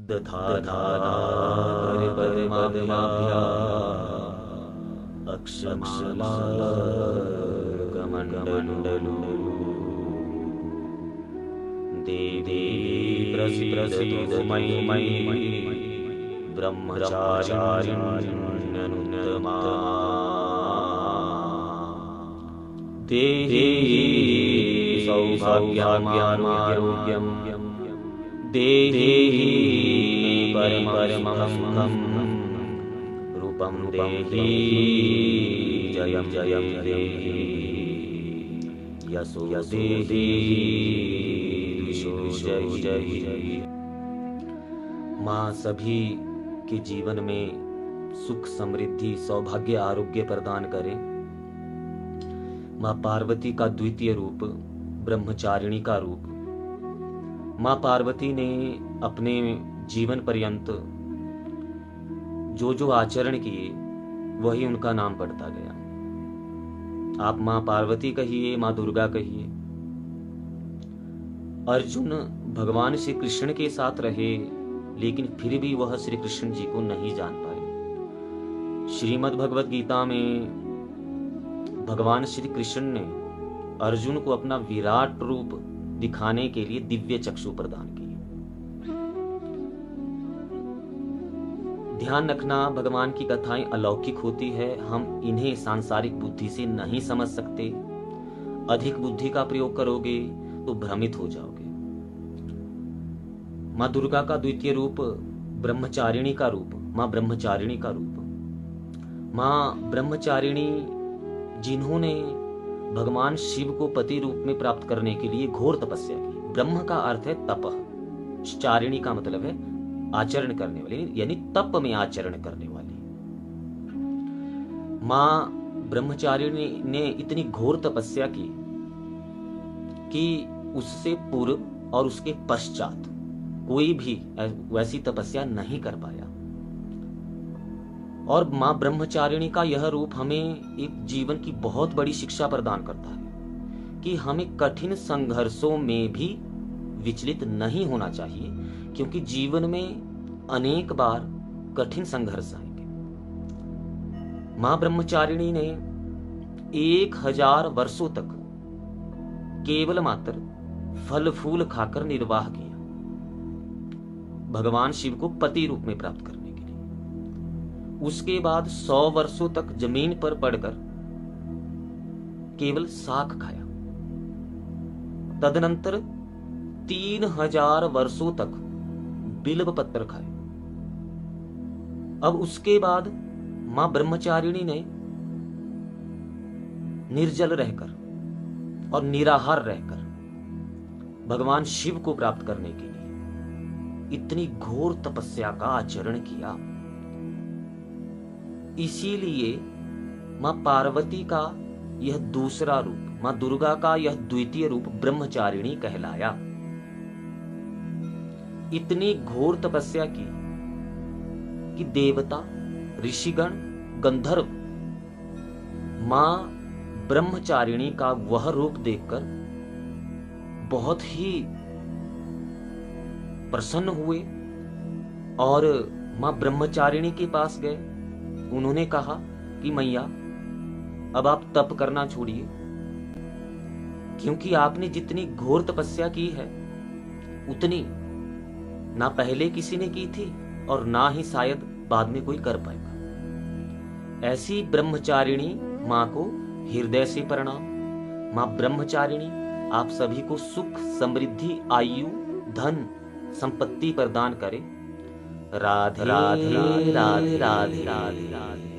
दधाना अक्षमालाकमण्डलु देवी प्रसीदतु मयि ब्रह्मचारिण्यनुत्तमा देहि सौभाग्यमारोग्यं देहि परमं रूपं देहि जयं देहि यशो देहि जय। माँ सभी के जीवन में सुख समृद्धि सौभाग्य आरोग्य प्रदान करें। माँ पार्वती का द्वितीय रूप ब्रह्मचारिणी का रूप। माँ पार्वती ने अपने जीवन पर्यंत जो जो आचरण किए वही उनका नाम पड़ता गया। आप माँ पार्वती कहिए, माँ दुर्गा कहिए। अर्जुन भगवान श्री कृष्ण के साथ रहे, लेकिन फिर भी वह श्री कृष्ण जी को नहीं जान पाए। श्रीमद् भगवत गीता में भगवान श्री कृष्ण ने अर्जुन को अपना विराट रूप दिखाने के लिए दिव्य चक्षु प्रदान किए। ध्यान रखना, भगवान की कथाएं अलौकिक होती है। हम इन्हें सांसारिक बुद्धि से नहीं समझ सकते। अधिक बुद्धि का प्रयोग करोगे तो भ्रमित हो जाओगे। माँ दुर्गा का द्वितीय रूप ब्रह्मचारिणी का रूप। माँ ब्रह्मचारिणी का रूप। माँ ब्रह्मचारिणी जिन्होंने भगवान शिव को पति रूप में प्राप्त करने के लिए घोर तपस्या की। ब्रह्म का अर्थ है तप, चारिणी का मतलब है आचरण करने वाली, यानी तप में आचरण करने वाली। माँ ब्रह्मचारिणी ने इतनी घोर तपस्या की कि उससे पूर्व और उसके पश्चात कोई भी वैसी तपस्या नहीं कर पाया। और माँ ब्रह्मचारिणी का यह रूप हमें एक जीवन की बहुत बड़ी शिक्षा प्रदान करता है कि हमें कठिन संघर्षों में भी विचलित नहीं होना चाहिए, क्योंकि जीवन में अनेक बार कठिन संघर्ष आएंगे। माँ ब्रह्मचारिणी ने 1000 वर्षों तक केवल मात्र फल फूल खाकर निर्वाह किया, भगवान शिव को पति रूप में प्राप्त करने के लिए। उसके बाद 100 वर्षों तक जमीन पर पड़कर केवल साग खाया। तदनंतर 3000 वर्षों तक बिल्व पत्र खाए। अब उसके बाद मां ब्रह्मचारिणी ने निर्जल रहकर और निराहार रहकर भगवान शिव को प्राप्त करने के लिए इतनी घोर तपस्या का आचरण किया। इसीलिए मां पार्वती का यह दूसरा रूप, मां दुर्गा का यह द्वितीय रूप ब्रह्मचारिणी कहलाया। इतनी घोर तपस्या की कि देवता, ऋषिगण, गंधर्व मां ब्रह्मचारिणी का वह रूप देखकर बहुत ही प्रसन्न हुए और मां ब्रह्मचारिणी के पास गए। उन्होंने कहा कि मैया, अब आप तप करना छोड़िए, क्योंकि आपने जितनी घोर तपस्या की है उतनी ना पहले किसी ने की थी और ना ही शायद बाद में कोई कर पाएगा। ऐसी ब्रह्मचारिणी मां को हृदय से प्रणाम। मां ब्रह्मचारिणी आप सभी को सुख समृद्धि आयु धन संपत्ति प्रदान करे। राधे राधे राधे राधे राधे राधे।